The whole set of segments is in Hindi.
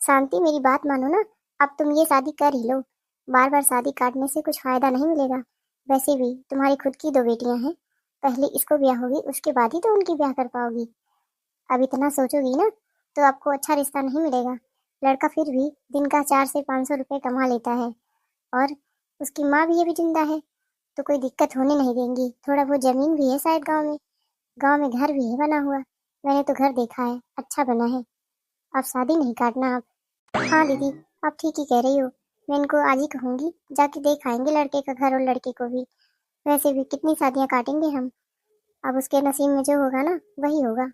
शांति, मेरी बात मानो ना। अब तुम ये शादी कर ही लो। बार बार शादी काटने से कुछ फायदा नहीं मिलेगा। वैसे भी तुम्हारी खुद की दो बेटियां हैं। पहले इसको ब्याह होगी, उसके बाद ही तो उनकी ब्याह कर पाओगी। अब इतना सोचोगी ना तो आपको अच्छा रिश्ता नहीं मिलेगा। लड़का फिर भी दिन का 400 से 500 रुपये कमा लेता है, और उसकी माँ भी अभी जिंदा है, तो कोई दिक्कत होने नहीं देंगी। थोड़ा बहुत जमीन भी है शायद गाँव में। गाँव में घर भी है बना हुआ। मैंने तो घर देखा है, अच्छा बना है। अब शादी नहीं काटना आप। हाँ दीदी, आप ठीक ही कह रही हो। मैं इनको आज ही कहूंगी, जाके देख आएंगे लड़के का घर और लड़के को भी। वैसे भी कितनी शादियां काटेंगे हम। अब उसके नसीब में जो होगा ना वही होगा।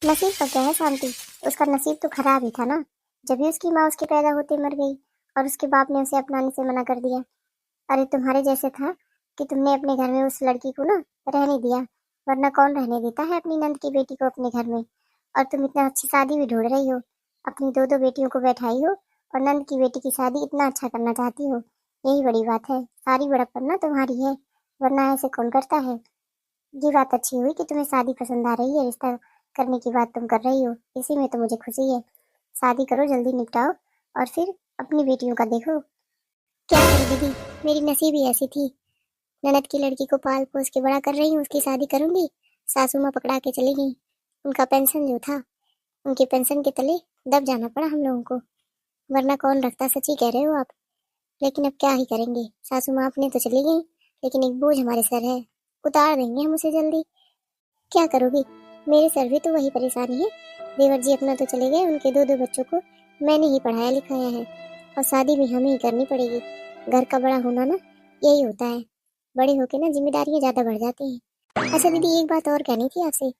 नसीब का क्या है शांति, उसका नसीब तो खराब ही था ना। जब भी उसकी माँ उसके पैदा होते मर गई और उसके बाप ने उसे अपनाने से मना कर दिया। अरे तुम्हारे जैसे था कि तुमने अपने घर में उस लड़की को ना रहने दिया, वरना कौन रहने देता है अपनी नंद की बेटी को अपने घर में। और तुम इतना अच्छी शादी भी ढूंढ रही हो, अपनी दो दो बेटियों को बैठाई हो, और नंद की बेटी की शादी इतना अच्छा करना चाहती हो। यही बड़ी बात है, सारी बड़प्पन ना तुम्हारी है, वरना ऐसे कौन करता है। ये बात अच्छी हुई कि तुम्हें शादी पसंद आ रही है, रिश्ता करने की बात तुम कर रही हो, इसी में तो मुझे खुशी है। शादी करो, जल्दी निपटाओ, और फिर अपनी बेटियों का देखो। क्या करूं दीदी, मेरी नसीब ही ऐसी थी। ननद की लड़की को पाल पोस के बड़ा कर रही हूँ, उसकी शादी करूंगी, सासू माँ पकड़ा के चली गई। उनका पेंशन जो था, उनके पेंशन के तले दब जाना पड़ा हम लोगों को, वरना कौन रखता। सच्ची कह रहे हो आप। लेकिन अब क्या ही करेंगे, सासू माँ अपने तो चली गई, लेकिन एक बोझ हमारे सर है, उतार देंगे हम उसे जल्दी। क्या करोगी, मेरे सर भी तो वही परेशानी है। देवर जी अपना तो चले गए, उनके दो दो बच्चों को मैंने ही पढ़ाया लिखाया है, और शादी भी हमें ही करनी पड़ेगी। घर का बड़ा होना ना यही होता है, बड़े होके ना जिम्मेदारियां ज्यादा बढ़ जाती हैं। अच्छा दीदी, एक बात और कहनी थी आपसे।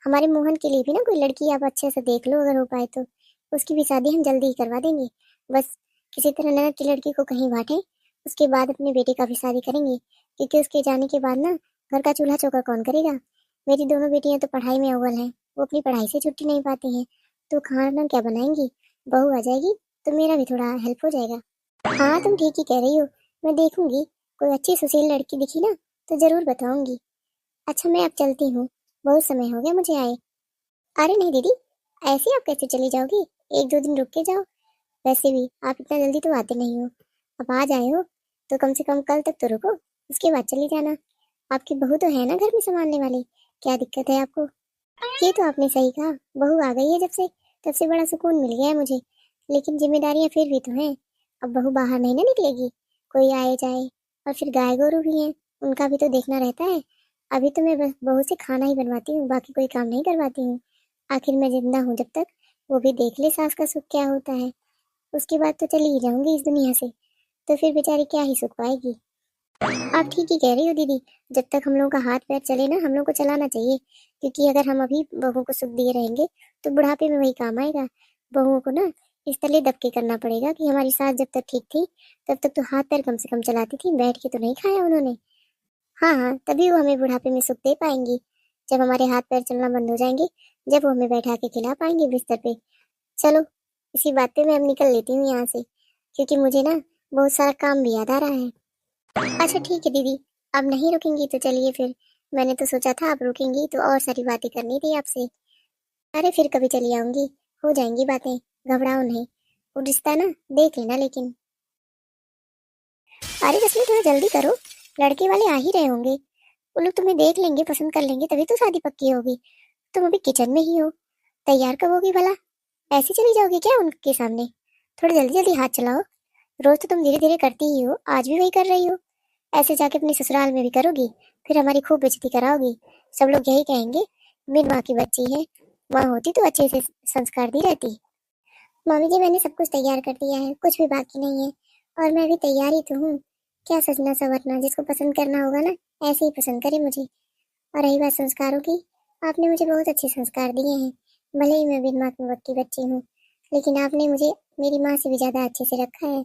हमारे मोहन के लिए भी ना कोई लड़की आप अच्छे से देख लो, अगर हो पाए तो। उसकी भी शादी हम जल्दी ही करवा देंगे। बस किसी तरह ननद की लड़की को कहीं बांटे, उसके बाद अपने बेटे का भी शादी करेंगे, क्योंकि उसके जाने के बाद ना घर का चूल्हा चौका कौन करेगा। मेरी दोनों बेटियां तो पढ़ाई में अव्वल हैं, वो अपनी पढ़ाई से छुट्टी नहीं पाती हैं, तो खाना क्या बनाएंगी। बहू आ जाएगी तो मेरा भी थोड़ा हेल्प हो जाएगा। हाँ तुम ठीक ही कह रही हो, मैं देखूंगी, कोई अच्छी सुशील लड़की दिखी ना तो जरूर बताऊंगी। अच्छा मैं अब चलती हूँ, बहुत समय हो गया मुझे आए। अरे नहीं दीदी, ऐसे आप कैसे चली जाओगी, एक दो दिन रुक के जाओ। वैसे भी आप इतना जल्दी तो आते नहीं हो, अब आ जाए हो तो कम से कम कल तक तो रुको, उसके बाद चली जाना। आपकी बहू तो है ना घर में संभालने वाली, क्या दिक्कत है आपको। ये तो आपने सही कहा, बहू आ गई है जब से, तब से बड़ा सुकून मिल गया है मुझे। लेकिन जिम्मेदारियां फिर भी तो हैं। अब बहू बाहर नहीं ना निकलेगी, कोई आए जाए, और फिर गाय गोरू भी हैं, उनका भी तो देखना रहता है। अभी तो मैं बस बहू से खाना ही बनवाती हूँ, बाकी कोई काम नहीं करवाती हूँ। आखिर मैं जिंदा हूँ जब तक, वो भी देख ले सास का सुख क्या होता है। उसके बाद तो चली ही जाऊंगी इस दुनिया से, तो फिर बेचारी क्या ही सुख पाएगी। आप ठीक ही कह रही हो दीदी, जब तक हम लोगों का हाथ पैर चले ना हम लोग को चलाना चाहिए, क्योंकि अगर हम अभी बहू को सुख दिए रहेंगे तो बुढ़ापे में वही काम आएगा। बहुओं को ना इस तले दबके करना पड़ेगा कि हमारी सास जब तक ठीक थी तब तक तो हाथ पैर कम से कम चलाती थी, बैठ के तो नहीं खाया उन्होंने। हाँ हाँ, तभी वो हमें बुढ़ापे में सुख दे पाएंगी, जब हमारे हाथ पैर चलना बंद हो जाएंगे, जब वो हमें बैठा के खिला पाएंगे बिस्तर पे। चलो, इसी बात पे मैं अब निकल लेती हूँ यहाँ से, क्योंकि मुझे ना बहुत सारा काम भी याद आ रहा है। अच्छा ठीक है दीदी, अब नहीं रुकेंगी तो चलिए फिर। मैंने तो सोचा था आप रुकेंगी तो और सारी बातें करनी थी आपसे। अरे फिर कभी चली आऊंगी, हो जाएंगी बातें, घबराओ नहीं। वो रिश्ता ना देख लेना लेकिन। अरे रश्मि थोड़ा जल्दी करो, लड़के वाले आ ही रहे होंगे। वो लोग तुम्हें देख लेंगे, पसंद कर लेंगे, तभी तो शादी पक्की होगी। तुम अभी किचन में ही हो, तैयार कब होगी भला। ऐसे चली जाओगी क्या उनके सामने। थोड़ा जल्दी जल्दी हाथ चलाओ, रोज तो तुम धीरे धीरे करती ही हो, आज भी वही कर रही हो। ऐसे जाके अपने ससुराल में भी करोगी, फिर हमारी खूब बेइज्जती कराओगी। सब लोग यही कहेंगे, बिन माँ की बच्ची है, माँ होती तो अच्छे से संस्कार दी रहती। मामी जी मैंने सब कुछ तैयार कर दिया है, कुछ भी बाकी नहीं है, और मैं भी तैयार ही तो हूँ। क्या सजना संवरना, जिसको पसंद करना होगा ना ऐसे ही पसंद करे मुझे। और रही बात संस्कारों की, आपने मुझे बहुत अच्छे संस्कार दिए हैं। भले ही मैं बिन माँ की बच्ची हूँ, लेकिन आपने मुझे मेरी माँ से भी ज्यादा अच्छे से रखा है।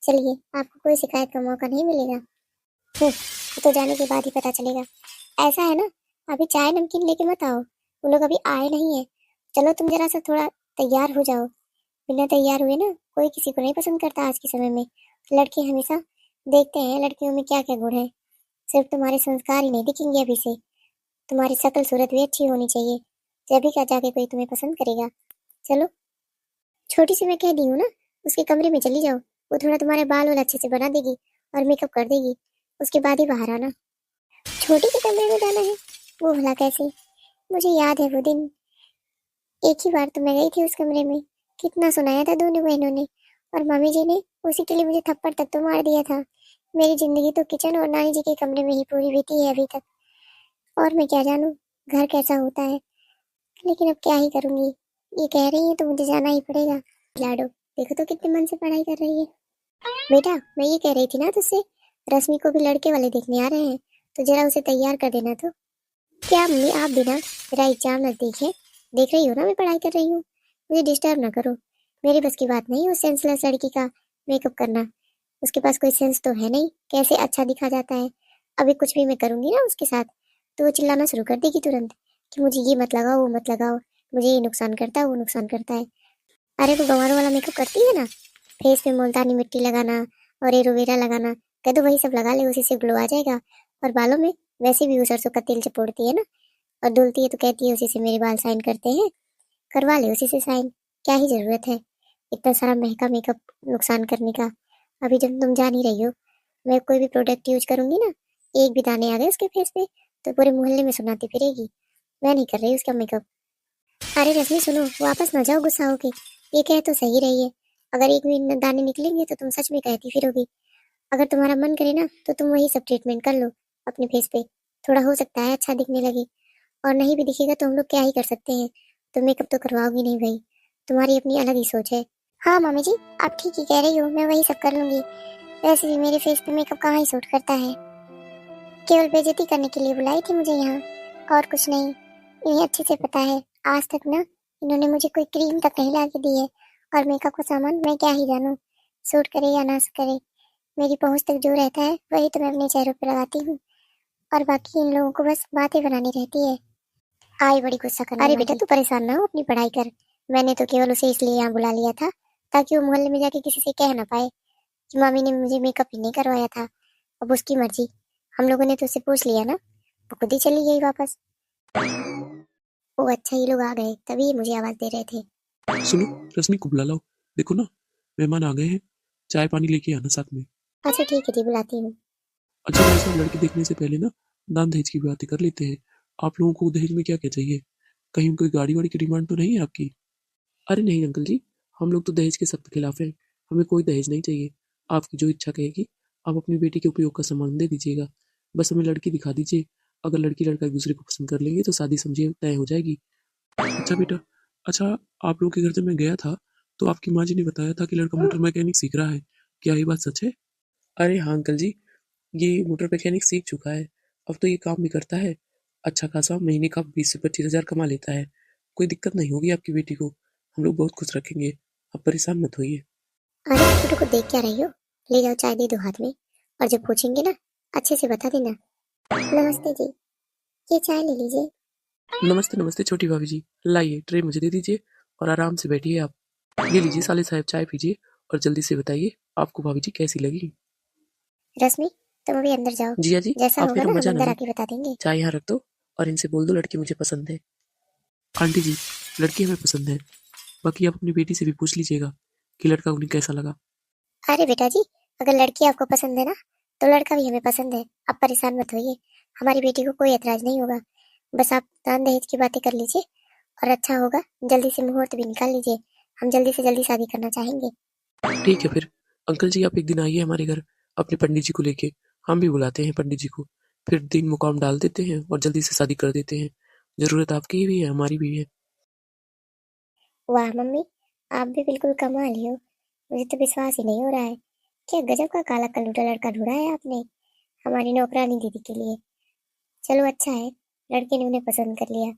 चलिए, आपको कोई शिकायत का मौका नहीं मिलेगा। तो जाने के बाद ही पता चलेगा। ऐसा है ना, अभी चाय नमकीन लेके मत आओ, वो लोग अभी आए नहीं है। चलो तुम जरा सा थोड़ा तैयार हो जाओ, बिना तैयार हुए ना कोई किसी को नहीं पसंद करता आज के समय में। लड़के हमेशा देखते हैं लड़कियों में क्या क्या गुण है, सिर्फ तुम्हारे संस्कार ही नहीं दिखेंगे अभी से, तुम्हारी शक्ल सूरत भी अच्छी होनी चाहिए, तभी क्या जाके कोई तुम्हें पसंद करेगा। चलो। छोटी सी मैं कह दी हूँ ना, उसके कमरे में चली जाओ, वो थोड़ा तुम्हारे बाल वाल अच्छे से बना देगी और मेकअप कर देगी, उसके बाद ही बाहर आना। छोटी के कमरे में जाना है? वो भला कैसे? मुझे याद है वो दिन, एक ही बार तो मैं गई थी उस कमरे में, कितना सुनाया था दोनों बहनों ने, और मम्मी जी ने उसी के लिए मुझे थप्पड़ तक तो मार दिया था। मेरी जिंदगी तो किचन और नानी जी के कमरे में ही पूरी बीती है अभी तक, और मैं क्या जानूं घर कैसा होता है। लेकिन अब क्या ही करूंगी, ये कह रही है तो मुझे जाना ही पड़ेगा। लाडो, देखो तो कितने मन से पढ़ाई कर रही है। बेटा, मैं ये कह रही थी ना तुझसे, रश्मि को भी लड़के वाले देखने आ रहे हैं, तो जरा उसे तैयार कर देना। तो क्या मम्मी, आप भी ना, मेरा एग्जाम नजदीक है, देख रही हो ना मैं पढ़ाई कर रही हूँ, मुझे डिस्टर्ब ना करो। मेरे बस की बात नहीं उस सेंसलेस लड़की का मेकअप करना, उसके पास कोई सेंस तो है नहीं, कैसे अच्छा दिखा जाता है। अभी कुछ भी मैं करूंगी ना उसके साथ, तो वो चिल्लाना शुरू कर देगी तुरंत कि मुझे ये मत लगाओ, वो मत लगाओ, मुझे ये नुकसान करता है, वो नुकसान करता है। अरे वो गंवारों वाला मेकअप करती है ना, फेस पे मुल्तानी मिट्टी लगाना और एलोवेरा लगाना, कह दो वही सब लगा ले, उसी से ग्लो आ जाएगा। और बालों में वैसे भी वो सरसों का तेल चिपोड़ती है ना, और धुलती है तो कहती है उसी से मेरे बाल साइन करते हैं, करवा ले उसी से साइन। क्या ही जरूरत है इतना सारा महंगा मेकअप नुकसान करने का। अभी जब तुम जान ही रही हो, मैं कोई भी प्रोडक्ट यूज करूंगी ना, एक भी दाने आ गए उसके फेस पे तो पूरे मोहल्ले में सुनाती फिरेगी, मैं नहीं कर रही उसका मेकअप। अरे रजनी सुनो, वापस ना जाओ गुस्सा होके, ये कह तो सही रही है, अगर एक भी दाने निकलेंगे तो तुम सच में कहती फिरोगी। अगर तुम्हारा मन करे ना तो तुम वही सब ट्रीटमेंट कर लो अपने फेस पे, थोड़ा हो सकता है अच्छा दिखने लगे, और नहीं भी दिखेगा तो हम लोग क्या ही कर सकते हैं, तो मेकअप तो करवाओगी नहीं भाई, तुम्हारी अपनी अलग ही सोच है। हाँ मम्मी जी, आप ठीक ही कह रही हो, मैं वही सब कर लूंगी। वैसे भी मेरे फेस पे मेकअप कहाँ ही सूट करता है, केवल बेइज्जती करने के लिए बुलाई थी मुझे यहाँ, और कुछ नहीं। इन्हें अच्छे से पता है, आज तक ना इन्होंने मुझे कोई क्रीम तक नहीं ला के दी है, और मेकअप का सामान मैं क्या ही जानूँ, सूट करे या ना करे। मेरी पहुंच तक जो रहता है वही तो मैं अपने चेहरों पे लगाती हूँ, और बाकी इन लोगों को बस बातें बनानी रहती है। आई बड़ी गुस्सा करने अरे बेटा, तू परेशान ना हो, अपनी पढ़ाई कर। मैंने तो केवल उसे इसलिए यहाँ बुला लिया था ताकि वो मोहल्ले में जाके किसी से कह ना पाए कि मामी ने मुझे मेकअप ही नहीं करवाया था। अब उसकी मर्जी, हम लोगों ने तो उससे पूछ लिया ना, वो खुद ही चली गई वापस। ओ अच्छा, ये लोग आ गए, तभी ये मुझे आवाज दे रहे थे। सुनो, रश्मि को बुला लाओ। देखो ना, मेहमान आ गए हैं, चाय पानी लेके आना साथ में। अच्छा ठीक है जी, बुलाती हूँ। अच्छा भाई साहब, लड़की देखने से पहले ना दान दहेज की बातें कर लेते हैं। आप लोगों को दहेज में क्या क्या चाहिए? कहीं कोई गाड़ी वाड़ी की डिमांड तो नहीं है आपकी? अरे नहीं अंकल जी, हम लोग तो दहेज के सख्त खिलाफ हैं। हमें कोई दहेज नहीं चाहिए। आपकी जो इच्छा कहेगी, आप अपनी बेटी के उपयोग का सामान दे दीजिएगा। बस हमें लड़की दिखा दीजिए। अगर लड़की लड़का एक दूसरे को पसंद कर लेंगे तो शादी समझिए तय हो जाएगी। अच्छा बेटा, अच्छा, आप लोगों के घर जब मैं गया था तो आपकी माँ जी ने बताया था कि लड़का मोटर मैकेनिक सीख रहा है। क्या ये बात सच है? अरे हाँ अंकल जी, ये मोटर मैकेनिक सीख चुका है। अब तो ये काम भी करता है। अच्छा खासा महीने का 20 से 25 हज़ार कमा लेता है। कोई दिक्कत नहीं होगी आपकी बेटी को। हम लोग बहुत खुश रखेंगे। आप परेशान मत होइए। अरे फोटो को देख क्या रही हो, ले जाओ चाय दे दो हाथ में, और जब पूछेंगे ना अच्छे से बता देना। नमस्ते जी, ये चाय ले लीजिए। नमस्ते नमस्ते छोटी भाभी जी, लाइए ट्रे मुझे दे दीजिए और आराम से बैठिए आप। ये लीजिए साले साहब, चाय पीजिए और जल्दी से बताइए आपको भाभी जी कैसी लगी। रश्मि, तुम अभी अंदर जाओ, जिया जी, जैसा आप होगा फिर ना हम हम मजा ना अंदर ले। आके बता देंगे। चाय यहाँ रख दो और इनसे बोल दो लड़की मुझे पसंद है। आंटी जी, लड़की हमें पसंद है। बाकी आप अपनी बेटी से भी पूछ लीजिएगा कि लड़का उन्हें कैसा लगा। अरे बेटा जी, अगर लड़की आपको पसंद है ना, तो लड़का भी हमें पसंद है, आप परेशान मत होइए, हमारी बेटी को कोई एतराज नहीं होगा। बस आप दान दहेज की बातें कर लीजिए, और अच्छा होगा जल्दी से मुहूर्त भी निकाल लीजिए, हम जल्दी से जल्दी शादी करना चाहेंगे। ठीक है फिर, अंकल जी आप एक दिन आइए हमारे घर अपने पंडित जी को लेके। हम भी बुलाते हैं पंडित जी को। फिर दिन मुकाम डाल देते हैं और जल्दी से शादी कर देते हैं। जरूरत आपकी भी है, हमारी भी है। वाह मम्मी, आप भी बिल्कुल कमाल ही हो, मुझे तो विश्वास ही नहीं हो रहा है, क्या गजब का काला कलूटा लड़का ढूंढा है आपने हमारी नौकरानी दीदी के लिए। चलो अच्छा है, लड़के ने उन्हें पसंद कर लिया,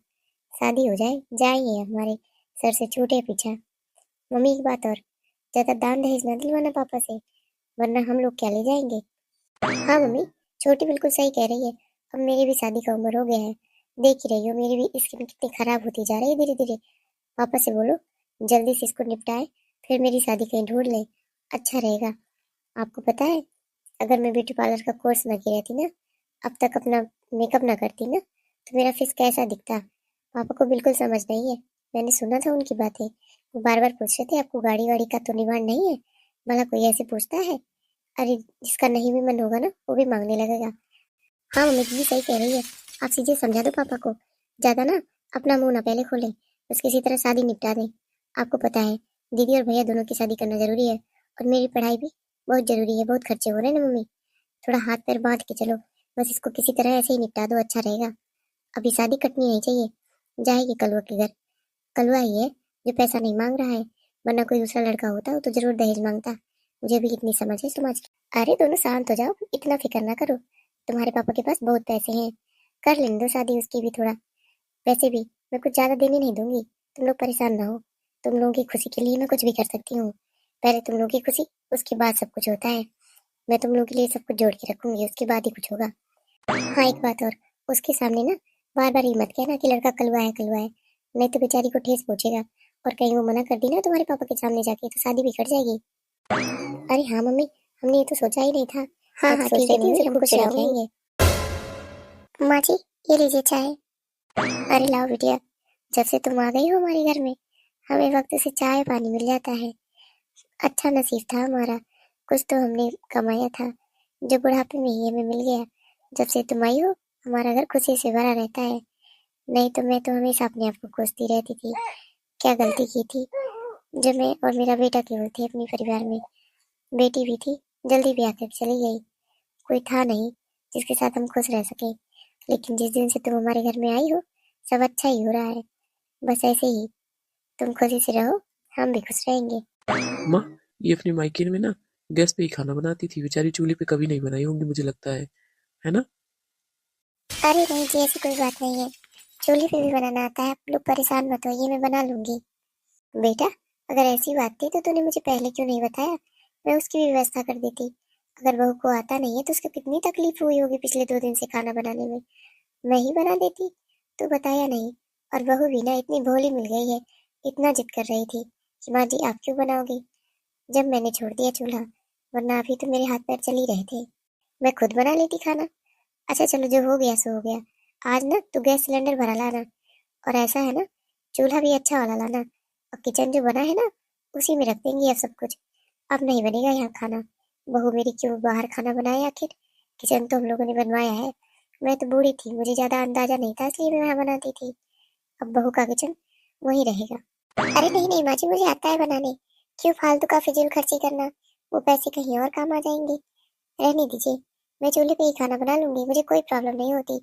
शादी हो जाए, जाएंगे हमारे सर से छूटे पीछा। मम्मी एक बात और, ज्यादा दान दहेज न दिलवाना पापा से, वरना हम लोग क्या ले जाएंगे। हाँ मम्मी, छोटी बिल्कुल सही कह रही है, अब मेरी भी शादी का उम्र हो गया है, देख ही रही हो मेरी भी स्किन कितनी खराब होती जा रही है धीरे धीरे। पापा से बोलो जल्दी से इसको निपटाए, फिर मेरी शादी कहीं ढूंढ ले, अच्छा रहेगा। आपको पता है, अगर मैं ब्यूटी पार्लर का कोर्स ना की रहती ना, अब तक अपना मेकअप ना करती ना, तो मेरा फेस कैसा दिखता। पापा को बिल्कुल समझ नहीं है, मैंने सुना था उनकी बातें, बार बार पूछ रहे थे आपको गाड़ी वाड़ी का तो डिमांड नहीं है। भला कोई ऐसे पूछता है? अरे जिसका नहीं भी मन होगा ना वो भी मांगने लगेगा। हाँ मम्मी दीदी सही कह रही है। आप सीधे समझा दो पापा को। ज्यादा ना अपना मुंह ना पहले खोले, बस किसी तरह शादी निपटा दें। आपको पता है दीदी और भैया दोनों की शादी करना जरूरी है, और मेरी पढ़ाई भी बहुत जरूरी है। बहुत खर्चे हो रहे हैं ना मम्मी, थोड़ा हाथ पैर बांध के चलो। बस इसको किसी तरह ऐसे ही निपटा दो, अच्छा रहेगा। अभी शादी कटनी नहीं चाहिए। जाएगी कलवा के घर। कलवा ही है जो पैसा नहीं मांग रहा है, वरना कोई दूसरा लड़का होता वो तो जरूर दहेज मांगता। मुझे भी कितनी समझ है समाज की। अरे दोनों शांत हो जाओ, इतना फिक्र ना करो। तुम्हारे पापा के पास बहुत पैसे हैं, कर लेने दो शादी उसकी भी थोड़ा। वैसे भी मैं कुछ ज्यादा देने नहीं दूंगी, तुम लोग परेशान ना हो। तुम लोगों की खुशी के लिए मैं कुछ भी कर सकती हूँ। पहले तुम लोगों की खुशी, उसके बाद सब कुछ होता है। मैं तुम लोगों के लिए सब कुछ जोड़ के रखूंगी, उसके बाद ही कुछ होगा। हाँ एक बात और, उसके सामने ना बार बार ये मत कहना कि लड़का कलवा है कलवा है, नहीं तो बेचारी को ठेस पहुंचेगा। और कहीं वो मना कर दी ना तुम्हारे पापा के सामने जाके तो शादी बिगड़ जाएगी। अरे हाँ मम्मी, हमने ये तो सोचा ही नहीं था। हाँ हाँ ठीक है मम्मी, हम खुश रहेंगे। माँ जी ये लीजिए चाय। अरे लाओ बिटिया, जब से तुम आ गई हो हमारे घर में हमें वक्त से चाय पानी मिल जाता है। अच्छा नसीब था हमारा, कुछ तो हमने कमाया था जो बुढ़ापे में ही हमें मिल गया। जब से तुम आई हो हमारा घर खुशी से भरा रहता है। नहीं तो मैं तो हमेशा अपने आप को कोसती रहती थी, क्या गलती की थी जब मैं और मेरा बेटा केवल थे अपने परिवार में। बेटी भी थी, जल्दी ब्याह कर चली गई। कोई था नहीं जिसके साथ हम खुश रह सके। लेकिन जिस दिन से तुम हमारे घर में आई हो सब अच्छा ही हो रहा है। बस ऐसे ही तुम खुशी से रहो, हम भी खुश रहेंगे। माँ, ये अपने मायके में ना गैस पे ही खाना बनाती थी, बेचारी चूल्हे पे कभी नहीं बनाई होंगी मुझे लगता है ना? अरे नहीं जी ऐसी कोई बात नहीं है, चूल्हे पे भी बनाना आता है। आप लोग परेशान मत होइए, मैं बना लूंगी। बेटा अगर ऐसी बात थी तो तूने मुझे पहले क्यों नहीं बताया, मैं उसकी भी व्यवस्था कर देती। अगर बहू को आता नहीं है तो उसको कितनी तकलीफ हुई होगी पिछले 2 दिन से खाना बनाने में, मैं ही बना देती। तू बताया नहीं। और बहू भी ना इतनी भोली मिल गई है, इतना जिद कर रही थी कि माँ जी आप क्यों बनाओगी, जब मैंने छोड़ दिया चूल्हा। वरना अभी तो मेरे हाथ पैर चल ही रहे थे, मैं खुद बना लेती खाना। अच्छा चलो जो हो गया सो हो गया। आज ना तू गैस सिलेंडर भरा लाना, और ऐसा है ना चूल्हा भी अच्छा वाला लाना। और किचन जो बना है ना उसी में रख देंगे अब सब कुछ। अब नहीं बनेगा यहाँ खाना। बहू मेरी क्यों बाहर खाना बनाए आखिर, किचन तो हम लोगों ने बनवाया है। मैं तो बूढ़ी थी, मुझे ज्यादा अंदाजा नहीं था इसलिए मैं वहाँ बनाती थी। अब बहू का किचन वही रहेगा। अरे नहीं नहीं माँ जी, मुझे आता है बनाने। क्यों फालतू का फिजूल खर्ची करना, वो पैसे कहीं और काम आ जाएंगे। रहने दीजिए, मैं चूल्हे पे ही खाना बना लूंगी, मुझे कोई प्रॉब्लम नहीं होती।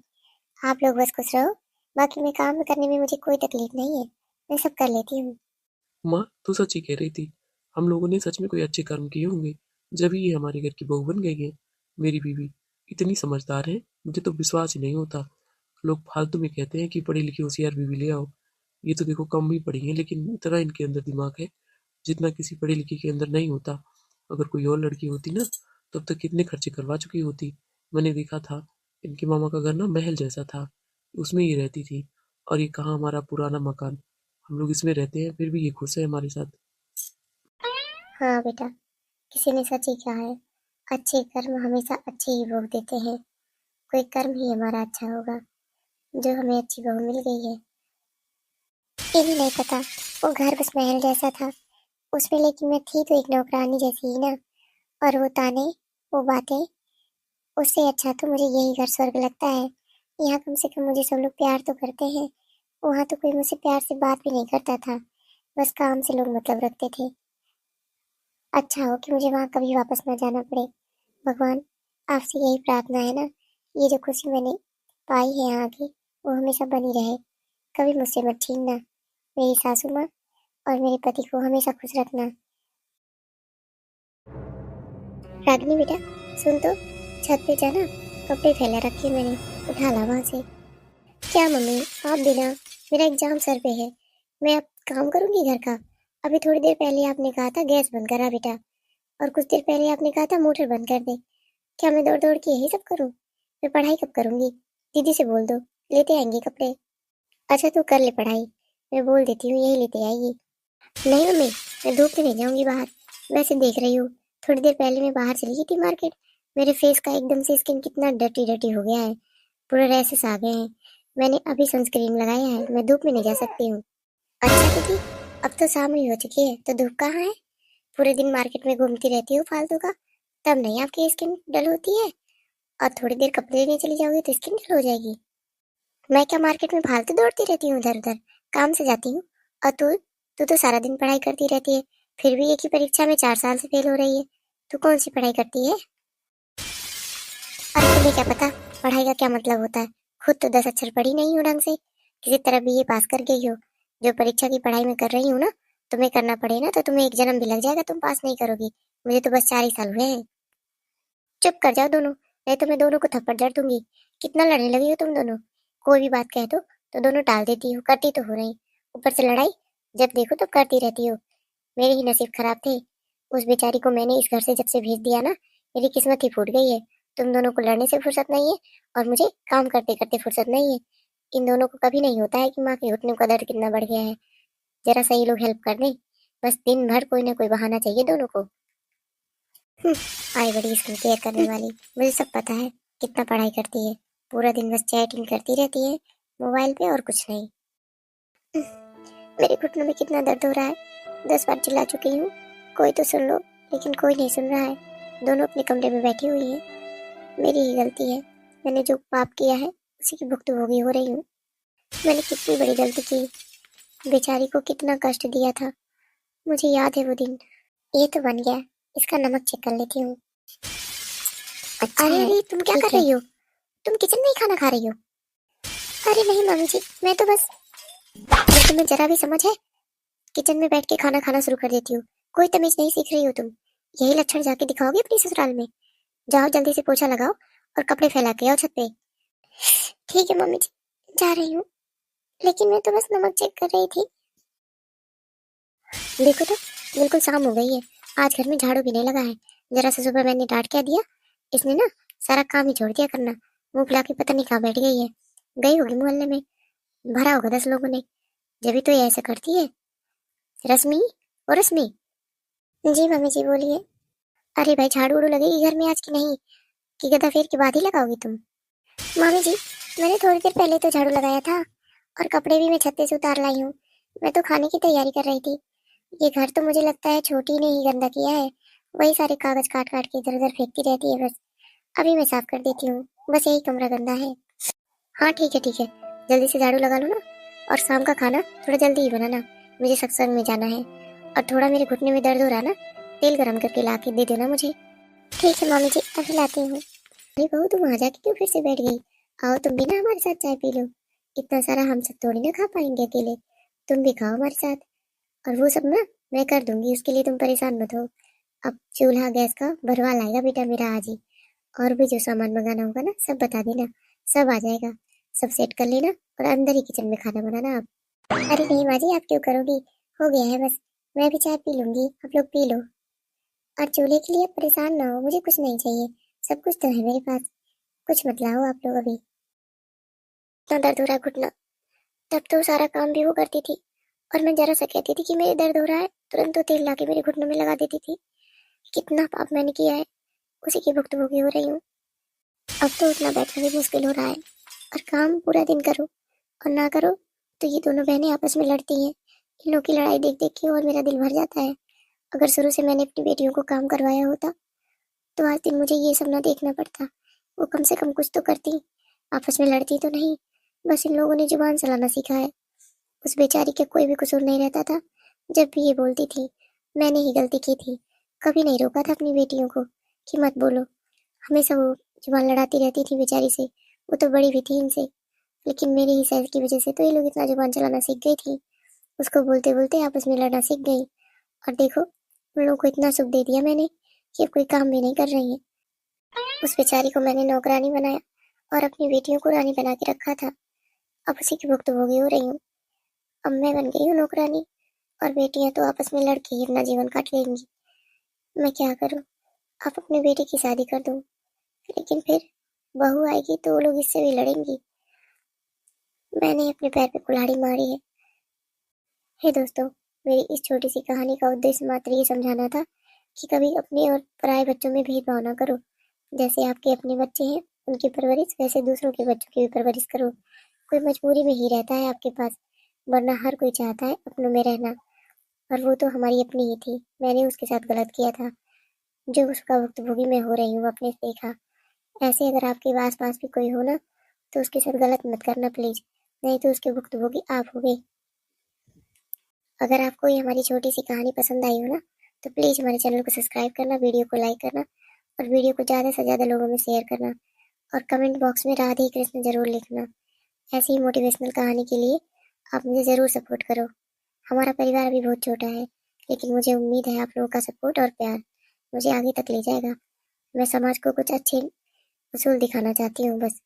आप लोग बस खुश रहो, बाकी मैं काम करने में मुझे कोई तकलीफ नहीं है, मैं सब कर लेती हूँ। माँ, तू सच ही कह रही थी, हम लोगों ने सच में कोई अच्छे कर्म किए होंगे जब ये हमारे घर की बहू बन गई है। मेरी बीवी इतनी समझदार है, मुझे तो विश्वास ही नहीं होता। लोग फालतू में कहते हैं कि पढ़ी लिखी होशियार बीवी ले आओ। ये तो देखो कम ही पढ़ी है लेकिन इतना इनके अंदर दिमाग है जितना किसी पढ़ी लिखी के अंदर नहीं होता। अगर कोई और लड़की होती ना तब तक कितने खर्चे करवा चुकी होती। मैंने देखा था, इनके मामा का घर ना महल जैसा था, उसमें ये रहती थी। और ये कहाँ हमारा पुराना मकान, हम लोग इसमें रहते हैं फिर भी ये खुश है हमारे साथ। हाँ बेटा, किसी ने सच ही कहा है, अच्छे कर्म हमेशा अच्छे ही भोग देते हैं। कोई कर्म ही हमारा अच्छा होगा जो हमें अच्छी बहू मिल गई है। ये भी नहीं पता वो घर बस महल जैसा था उसमें, लेकिन मैं थी तो एक नौकरानी जैसी ही ना। और वो ताने, वो बातें, उससे अच्छा तो मुझे यही घर स्वर्ग लगता है। यहाँ कम से कम मुझे सब लोग प्यार तो करते हैं, वहाँ तो कोई मुझसे प्यार से बात भी नहीं करता था, बस काम से लोग मतलब रखते थे। अच्छा हो कि मुझे वहाँ कभी वापस ना जाना पड़े। भगवान आपसे यही प्रार्थना है ना, ये जो खुशी मैंने पाई है यहाँ की वो हमेशा बनी रहे, कभी मुझसे मत छीनना। मेरी सासू माँ और मेरे पति को हमेशा खुश रखना। रागिनी बेटा सुन तो, छत पे जाना, कपड़े फैला रखे मैंने, उठा ला वहां से। क्या मम्मी आप देना, मेरा एग्जाम सर पे है, मैं अब काम करूंगी घर का। अभी थोड़ी देर पहले आपने कहा था गैस बंद करा बेटा, और कुछ देर पहले आपने कहा था मोटर बंद कर दे। क्या मैं दौड़ दौड़ के यही सब करूं? मैं पढ़ाई कब करूंगी? दीदी से बोल दो, लेते आएंगे कपड़े। अच्छा तू कर ले पढ़ाई, मैं बोल देती हूँ यही लेते आएगी। नहीं मम्मी, मैं धूप में नहीं जाऊंगी बाहर। वैसे देख रही हूँ, थोड़ी देर पहले मैं बाहर चली गई थी मार्केट, मेरे फेस का एकदम से स्किन कितना डर्टी डर्टी हो गया है, पूरे रैसेस आ गए हैं। मैंने अभी सनस्क्रीन लगाया है, मैं धूप में नहीं जा सकती हूँ। अच्छा दीदी, अब तो शाम ही हो चुकी है, तो धूप कहाँ है? पूरे दिन मार्केट में घूमती रहती हूँ फालतू का, तब नहीं आपकी स्किन डल होती है। और थोड़ी देर कपड़े लेने चली जाओगी तो स्किन डल हो जाएगी। मैं क्या मार्केट में फालतू दौड़ती रहती हूँ इधर उधर, काम से जाती हूँ। और तू तू तो सारा दिन पढ़ाई करती रहती है, फिर भी एक ही परीक्षा में 4 साल से फेल हो रही है। तू कौन सी पढ़ाई करती है? अरे तुम्हें क्या पता पढ़ाई का क्या मतलब होता है? खुद तो 10 अक्षर पढ़ी नहीं हो ढंग से, किसी तरह बीए पास कर गई हो। जो परीक्षा की पढ़ाई मैं कर रही हूँ ना, तुम्हें करना पड़े ना तो तुम्हें एक जन्म भी लग जाएगा, तुम पास नहीं करोगी। मुझे तो बस 4 ही साल हुए हैं। चुप कर जाओ दोनों, नहीं तो मैं दोनों को थप्पड़ जड़ दूंगी। कितना लड़ने लगी हो तुम दोनों? कोई भी बात कह दो तो दोनों टाल देती हो, करती तो हो नहीं। ऊपर से लड़ाई, जब देखो तब करती रहती हो। मेरे ही नसीब खराब थे, उस बेचारी को मैंने इस घर से जब से भेज दिया ना, मेरी किस्मत ही फूट गई है। तुम दोनों को लड़ने से फुर्सत नहीं है, और मुझे काम करते करते फुर्सत नहीं है। इन दोनों को कभी नहीं होता है कि माँ के घुटने का दर्द कितना बढ़ गया है। जरा सा ये लोग हेल्प कर दें, बस दिन भर कोई ना कोई बहाना चाहिए दोनों को। हम्म, आई बड़ी स्किन केयर करने वाली। मुझे सब पता है कितना पढ़ाई करती है, पूरा दिन बस चैटिंग करती रहती है मोबाइल पे और कुछ नहीं। मेरे घुटनों में कितना दर्द हो रहा है, 10 बार चिल्ला चुकी हूँ, कोई तो सुन लो, लेकिन कोई नहीं सुन रहा है। दोनों अपने कमरे में बैठी हुई हैं। मेरी ही गलती है, मैंने जो पाप किया है उसी की भुक्तभोगी हो रही हूँ। मैंने कितनी बड़ी गलती की, बेचारी को कितना कष्ट दिया था, मुझे याद है वो दिन। ये तो बन गया, इसका नमक चेक कर लेती हूँ। अच्छा अरे अरे तुम क्या कर रही हो? तुम किचन में ही खाना खा रही हो? अरे नहीं मम्मी जी, मैं तो बस, जब तुम्हें जरा भी समझ है, किचन में बैठ के खाना खाना शुरू कर देती हूँ। कोई तमीज नहीं सीख रही हो तुम, यही लक्षण जाके दिखाओगे अपनी ससुराल में। जाओ जल्दी से पोछा लगाओ और कपड़े फैला के आओ छत पे। ठीक है मम्मी जी, जा रही हूँ, लेकिन मैं तो बस नमक चेक कर रही थी। देखो तो, बिल्कुल शाम हो गई है, आज घर में झाड़ू भी नहीं लगा है। जरा सा सुबह मैंने डांट क्या दिया, इसने ना सारा काम ही छोड़ दिया करना। मुंह फुला के पता नहीं कहाँ बैठ गई है, गई होगी मोहल्ले में, भरा होगा 10 लोगों ने, जब भी तो ये ऐसा करती है। रश्मि, ओ रश्मि। जी मम्मी जी बोलिए। अरे भाई झाड़ू उड़ू लगेगी घर में आज की नहीं, कि गदा फेर के बाद ही लगाओगी तुम? मम्मी जी, मैंने थोड़ी देर पहले तो झाड़ू लगाया था, और कपड़े भी मैं छत्ते से उतार लाई हूँ। मैं तो खाने की तैयारी कर रही थी। ये घर तो मुझे लगता है छोटी ने ही गंदा किया है, वही सारे कागज काट काट के इधर उधर फेंकती रहती है बस। अभी मैं साफ कर देती हूँ, बस यही कमरा गंदा है। हाँ ठीक है, जल्दी से झाड़ू लगा लो ना, और शाम का खाना थोड़ा जल्दी ही बनाना, मुझे सत्संग में जाना है। और थोड़ा मेरे घुटने में दर्द हो रहा है ना, तेल गरम करके ला के दे देना मुझे। ठीक है मम्मी जी, अभी लाती हूँ। अरे बहू तुम आ जाके क्यों फिर से बैठ गई? आओ तुम भी ना हमारे साथ चाय पी लो, इतना सारा हम सब थोड़ी ना खा पाएंगे अकेले, तुम भी खाओ हमारे साथ। और वो सब ना मैं कर दूंगी, उसके लिए तुम परेशान मत हो। अब चूल्हा गैस का भरवा लाएगा बेटा मेरा आज ही, और भी जो सामान मंगाना होगा ना सब बता देना, सब आ जाएगा। सब सेट कर लेना और अंदर ही किचन में खाना बनाना आप। अरे नहीं माँ जी, आप क्यों करोगी, हो गया है बस, मैं भी चाय पी लूंगी, आप लोग पी लो। और चूल्हे के लिए परेशान ना हो, मुझे कुछ नहीं चाहिए, सब कुछ तो है मेरे पास, कुछ मत लाओ आप लोग अभी। इतना दर्द हो रहा है घुटना, तब तो सारा काम भी वो करती थी, और मैं जरा सा कहती थी कि मेरे दर्द हो रहा है, तुरंत तो तेल ला के मेरे घुटनों में लगा देती थी। कितना पाप मैंने किया है, उसी की भुक्तभोगी हो रही हूँ। अब तो उठना बैठना भी मुश्किल हो रहा है, और काम पूरा दिन करो और ना करो तो ये दोनों बहनें आपस में लड़ती हैं। इन लोगों की लड़ाई देख देख के और मेरा दिल भर जाता है। अगर शुरू से मैंने अपनी बेटियों को काम करवाया होता तो आज दिन मुझे ये सब ना देखना पड़ता। वो कम से कम कुछ तो करती, आपस में लड़ती तो नहीं। बस इन लोगों ने जुबान चलाना सीखा है। उस बेचारी के कोई भी कसूर नहीं रहता था, जब भी ये बोलती थी मैंने ही गलती की थी। कभी नहीं रोका था अपनी बेटियों को कि मत बोलो, हमेशा वो जुबान लड़ाती रहती थी बेचारी से। वो तो बड़ी भी थी इनसे, लेकिन मेरी ही सेल्फ की वजह से तो ये लोग इतना जुबान चलाना सीख गई थी। उसको बोलते बोलते आपस में लड़ना सीख गई, और देखो उन लोगों को इतना सुख दे दिया मैंने कि अब कोई काम भी नहीं कर रही है। उस बेचारी को मैंने नौकरानी बनाया और अपनी बेटियों को रानी बना के रखा था, अब उसी की भुक्तभोगी हो रही हूँ। अब मैं बन गई हूँ नौकरानी, और बेटियां तो आपस में लड़के ही अपना जीवन काट लेंगी। मैं क्या करूँ, आप अपने बेटे की शादी कर दूँ, लेकिन फिर बहू आएगी तो वो लोग इससे भी लड़ेंगी। मैंने अपने पैर पे कुल्हाड़ी मारी है। हे दोस्तों, मेरी इस छोटी सी कहानी का उद्देश्य मात्र ये समझाना था कि कभी अपने और पराये बच्चों में भेदभाव ना करो। जैसे आपके अपने बच्चे हैं उनकी परवरिश, वैसे दूसरों के बच्चों की भी परवरिश करो। कोई मजबूरी में ही रहता है आपके पास, वरना हर कोई चाहता है अपनों में रहना, और वो तो हमारी अपनी ही थी। मैंने उसके साथ गलत किया था। जो उसका भुक्तभोगी मैं हो रही हूँ अपने से देखा। ऐसे अगर आपके आस पास भी कोई हो ना, तो उसके साथ गलत मत करना प्लीज, नहीं तो उसके भुक्तभोगी आप होगे। अगर आपको ये हमारी छोटी सी कहानी पसंद आई हो ना, तो प्लीज हमारे चैनल को सब्सक्राइब करना, वीडियो को लाइक करना और वीडियो को ज्यादा से ज्यादा लोगों में शेयर करना। और कमेंट बॉक्स में राधे कृष्ण जरूर लिखना। ऐसी ही मोटिवेशनल कहानी के लिए आप मुझे जरूर सपोर्ट करो। हमारा परिवार अभी बहुत छोटा है, लेकिन मुझे उम्मीद है आप लोगों का सपोर्ट और प्यार मुझे आगे तक ले जाएगा। मैं समाज को कुछ अच्छे उसूल दिखाना चाहती हूँ बस।